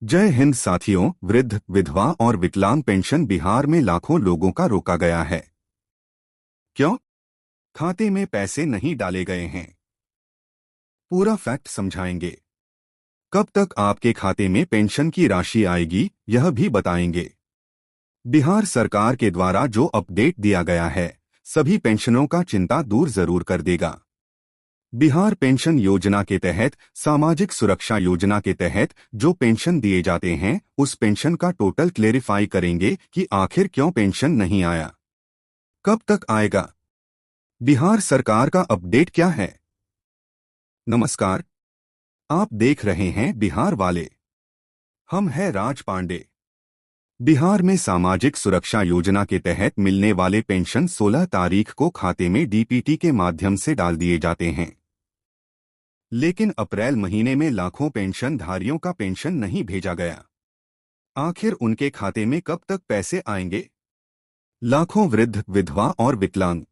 जय हिंद साथियों। वृद्ध, विधवा और विकलांग पेंशन बिहार में लाखों लोगों का रोका गया है। क्यों? खाते में पैसे नहीं डाले गए हैं। पूरा फैक्ट समझाएंगे। कब तक आपके खाते में पेंशन की राशि आएगी, यह भी बताएंगे। बिहार सरकार के द्वारा जो अपडेट दिया गया है, सभी पेंशनरों का चिंता दूर जरूर कर देगा। बिहार पेंशन योजना के तहत, सामाजिक सुरक्षा योजना के तहत जो पेंशन दिए जाते हैं, उस पेंशन का टोटल क्लेरिफाई करेंगे कि आखिर क्यों पेंशन नहीं आया, कब तक आएगा, बिहार सरकार का अपडेट क्या है। नमस्कार, आप देख रहे हैं बिहार वाले। हम हैं राज पांडे। बिहार में सामाजिक सुरक्षा योजना के तहत मिलने वाले पेंशन 16 तारीख को खाते में डीपीटी के माध्यम से डाल दिए जाते हैं। लेकिन अप्रैल महीने में लाखों पेंशनधारियों का पेंशन नहीं भेजा गया। आखिर उनके खाते में कब तक पैसे आएंगे? लाखों वृद्ध, विधवा और विकलांग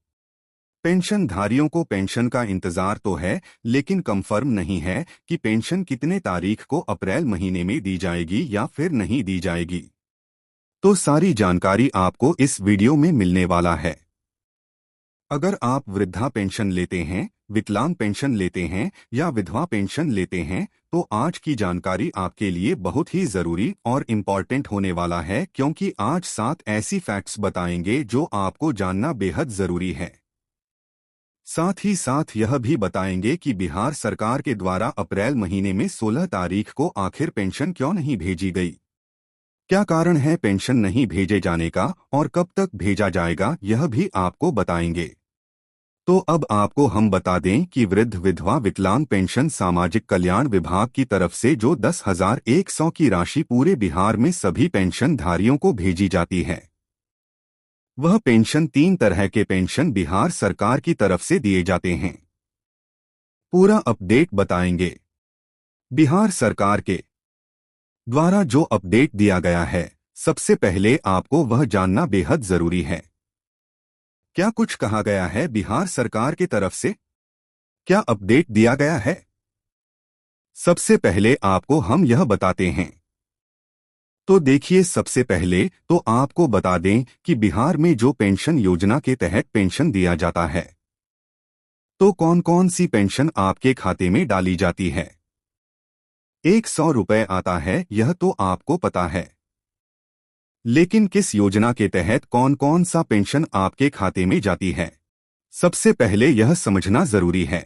पेंशनधारियों को पेंशन का इंतजार तो है, लेकिन कंफर्म नहीं है कि पेंशन कितने तारीख को अप्रैल महीने में दी जाएगी या फिर नहीं दी जाएगी। तो सारी जानकारी आपको इस वीडियो में मिलने वाला है। अगर आप वृद्धा पेंशन लेते हैं, विकलांग पेंशन लेते हैं या विधवा पेंशन लेते हैं, तो आज की जानकारी आपके लिए बहुत ही जरूरी और इम्पॉर्टेंट होने वाला है, क्योंकि आज 7 ऐसी फैक्ट्स बताएंगे जो आपको जानना बेहद जरूरी है। साथ ही साथ यह भी बताएंगे कि बिहार सरकार के द्वारा अप्रैल महीने में 16 तारीख को आखिर पेंशन क्यों नहीं भेजी गई, क्या कारण है पेंशन नहीं भेजे जाने का और कब तक भेजा जाएगा, यह भी आपको बताएंगे। तो अब आपको हम बता दें कि वृद्ध, विधवा, विकलांग पेंशन सामाजिक कल्याण विभाग की तरफ से जो 10,100 की राशि पूरे बिहार में सभी पेंशनधारियों को भेजी जाती है, वह पेंशन 3 तरह के पेंशन बिहार सरकार की तरफ से दिए जाते हैं। पूरा अपडेट बताएंगे। बिहार सरकार के द्वारा जो अपडेट दिया गया है, सबसे पहले आपको वह जानना बेहद जरूरी है। क्या कुछ कहा गया है बिहार सरकार की तरफ से? क्या अपडेट दिया गया है? सबसे पहले आपको हम यह बताते हैं। तो देखिए, सबसे पहले तो आपको बता दें कि बिहार में जो पेंशन योजना के तहत पेंशन दिया जाता है, तो कौन कौन सी पेंशन आपके खाते में डाली जाती है। 100 रुपये आता है, यह तो आपको पता है। लेकिन किस योजना के तहत कौन कौन सा पेंशन आपके खाते में जाती है, सबसे पहले यह समझना जरूरी है।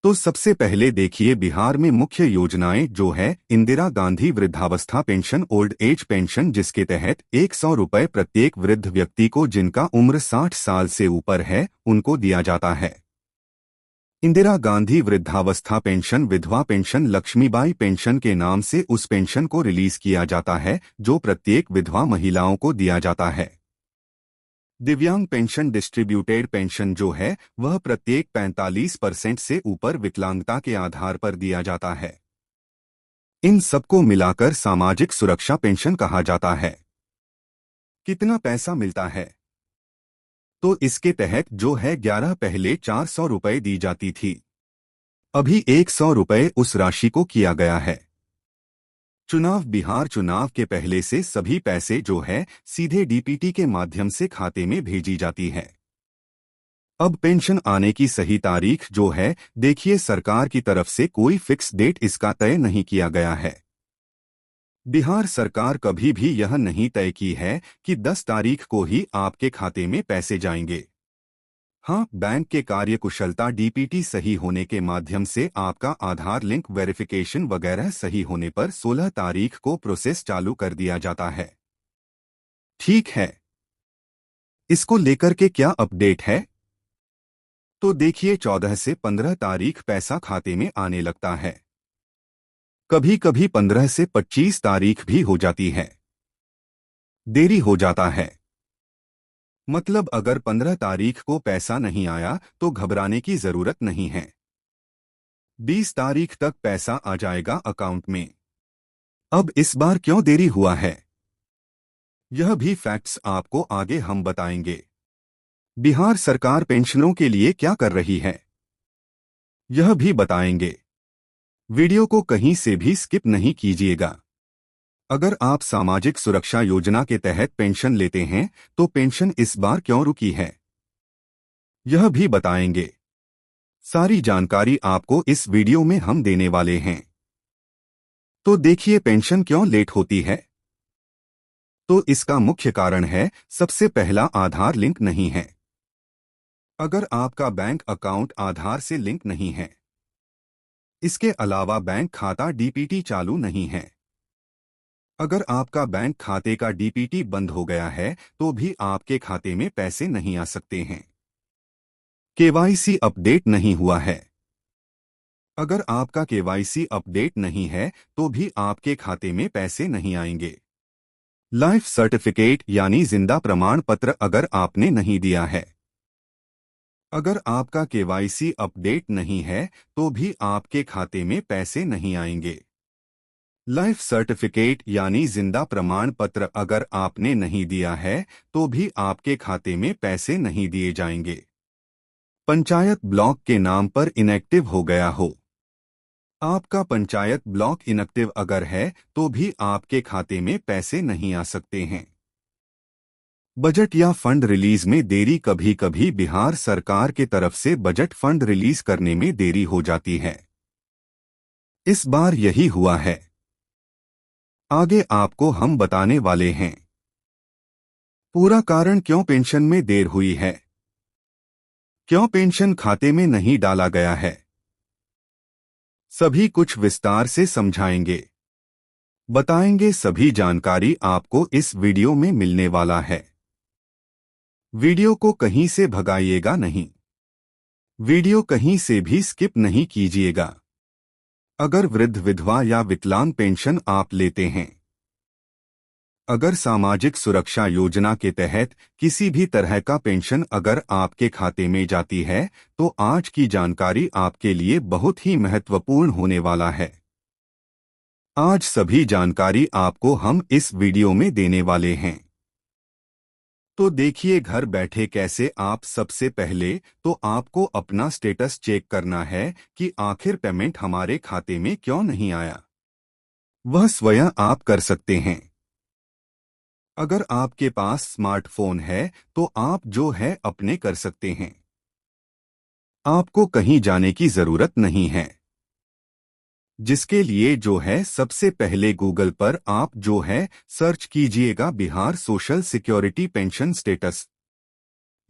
तो सबसे पहले देखिए, बिहार में मुख्य योजनाएं जो है इंदिरा गांधी वृद्धावस्था पेंशन, ओल्ड एज पेंशन, जिसके तहत 100 रुपये प्रत्येक वृद्ध व्यक्ति को जिनका उम्र 60 साल से ऊपर है, उनको दिया जाता है। इंदिरा गांधी वृद्धावस्था पेंशन, विधवा पेंशन, लक्ष्मीबाई पेंशन के नाम से उस पेंशन को रिलीज किया जाता है जो प्रत्येक विधवा महिलाओं को दिया जाता है। दिव्यांग पेंशन, डिस्ट्रीब्यूटेड पेंशन जो है वह प्रत्येक 45% से ऊपर विकलांगता के आधार पर दिया जाता है। इन सबको मिलाकर सामाजिक सुरक्षा पेंशन कहा जाता है। कितना पैसा मिलता है? तो इसके तहत जो है 11 पहले 400 रुपये दी जाती थी, अभी 100 रुपये उस राशि को किया गया है। बिहार चुनाव के पहले से सभी पैसे जो है सीधे डीपीटी के माध्यम से खाते में भेजी जाती है। अब पेंशन आने की सही तारीख जो है, देखिए, सरकार की तरफ से कोई फिक्स डेट इसका तय नहीं किया गया है। बिहार सरकार कभी भी यह नहीं तय की है कि 10 तारीख को ही आपके खाते में पैसे जाएंगे। हाँ, बैंक के कार्यकुशलता, डीपीटी सही होने के माध्यम से आपका आधार लिंक वेरिफिकेशन वगैरह सही होने पर 16 तारीख को प्रोसेस चालू कर दिया जाता है। ठीक है, इसको लेकर के क्या अपडेट है? तो देखिए, 14 से 15 तारीख पैसा खाते में आने लगता है। कभी कभी 15 से 25 तारीख भी हो जाती है। देरी हो जाता है। मतलब अगर 15 तारीख को पैसा नहीं आया तो घबराने की जरूरत नहीं है। 20 तारीख तक पैसा आ जाएगा अकाउंट में। अब इस बार क्यों देरी हुआ है, यह भी फैक्ट्स आपको आगे हम बताएंगे। बिहार सरकार पेंशनरों के लिए क्या कर रही है, यह भी बताएंगे। वीडियो को कहीं से भी स्किप नहीं कीजिएगा। अगर आप सामाजिक सुरक्षा योजना के तहत पेंशन लेते हैं तो पेंशन इस बार क्यों रुकी है, यह भी बताएंगे। सारी जानकारी आपको इस वीडियो में हम देने वाले हैं। तो देखिए, पेंशन क्यों लेट होती है। तो इसका मुख्य कारण है, सबसे पहला, आधार लिंक नहीं है। अगर आपका बैंक अकाउंट आधार से लिंक नहीं है, इसके अलावा बैंक खाता डीपीटी चालू नहीं है। अगर आपका बैंक खाते का डीपीटी बंद हो गया है तो भी आपके खाते में पैसे नहीं आ सकते हैं। केवाईसी अपडेट नहीं हुआ है। अगर आपका केवाईसी अपडेट नहीं है तो भी आपके खाते में पैसे नहीं आएंगे। लाइफ सर्टिफिकेट यानी जिंदा प्रमाण पत्र अगर आपने नहीं दिया है। अगर आपका केवाईसी अपडेट नहीं है तो भी आपके खाते में पैसे नहीं आएंगे। लाइफ सर्टिफिकेट यानी जिंदा प्रमाण पत्र अगर आपने नहीं दिया है तो भी आपके खाते में पैसे नहीं दिए जाएंगे। पंचायत ब्लॉक के नाम पर इनएक्टिव हो गया हो। आपका पंचायत ब्लॉक इनएक्टिव अगर है तो भी आपके खाते में पैसे नहीं आ सकते हैं। बजट या फंड रिलीज में देरी, कभी कभी बिहार सरकार के तरफ से बजट फंड रिलीज करने में देरी हो जाती है। इस बार यही हुआ है। आगे आपको हम बताने वाले हैं पूरा कारण क्यों पेंशन में देर हुई है, क्यों पेंशन खाते में नहीं डाला गया है। सभी कुछ विस्तार से समझाएंगे, बताएंगे। सभी जानकारी आपको इस वीडियो में मिलने वाला है। वीडियो को कहीं से भगाइएगा नहीं, वीडियो कहीं से भी स्किप नहीं कीजिएगा। अगर वृद्ध, विधवा या विकलांग पेंशन आप लेते हैं, अगर सामाजिक सुरक्षा योजना के तहत किसी भी तरह का पेंशन अगर आपके खाते में जाती है तो आज की जानकारी आपके लिए बहुत ही महत्वपूर्ण होने वाला है। आज सभी जानकारी आपको हम इस वीडियो में देने वाले हैं। तो देखिए, घर बैठे कैसे आप। सबसे पहले तो आपको अपना स्टेटस चेक करना है कि आखिर पेमेंट हमारे खाते में क्यों नहीं आया। वह स्वयं आप कर सकते हैं। अगर आपके पास स्मार्टफोन है तो आप जो है अपने कर सकते हैं। आपको कहीं जाने की जरूरत नहीं है। जिसके लिए जो है, सबसे पहले गूगल पर आप जो है सर्च कीजिएगा Bihar social security pension status.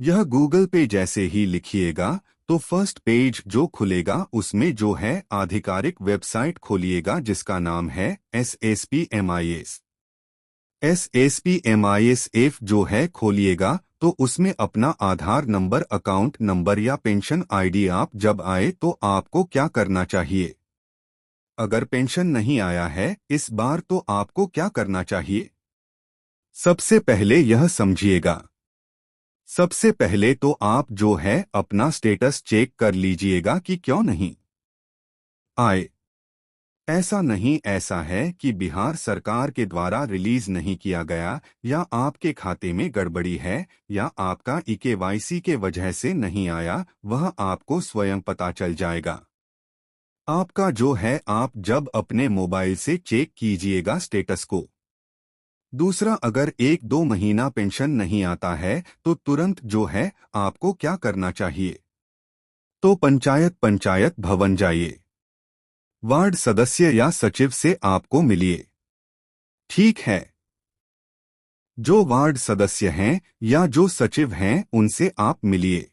यह गूगल पे जैसे ही लिखिएगा तो फर्स्ट पेज जो खुलेगा उसमें जो है आधिकारिक वेबसाइट खोलिएगा जिसका नाम है SSPMIS। SSPMIS जो है खोलिएगा तो उसमें अपना आधार नंबर, अकाउंट नंबर या पेंशन आईडी आप जब आए तो आपको क्या करना चाहिए। अगर पेंशन नहीं आया है इस बार तो आपको क्या करना चाहिए, सबसे पहले यह समझिएगा। सबसे पहले तो आप जो है अपना स्टेटस चेक कर लीजिएगा कि क्यों नहीं आए। ऐसा नहीं, ऐसा है कि बिहार सरकार के द्वारा रिलीज नहीं किया गया या आपके खाते में गड़बड़ी है या आपका केवाईसी के वजह से नहीं आया, वह आपको स्वयं पता चल जाएगा। आपका जो है आप जब अपने मोबाइल से चेक कीजिएगा स्टेटस को। दूसरा, अगर 1-2 महीना पेंशन नहीं आता है तो तुरंत जो है आपको क्या करना चाहिए, तो पंचायत भवन जाइए। वार्ड सदस्य या सचिव से आपको मिलिए। ठीक है, जो वार्ड सदस्य हैं या जो सचिव हैं उनसे आप मिलिए।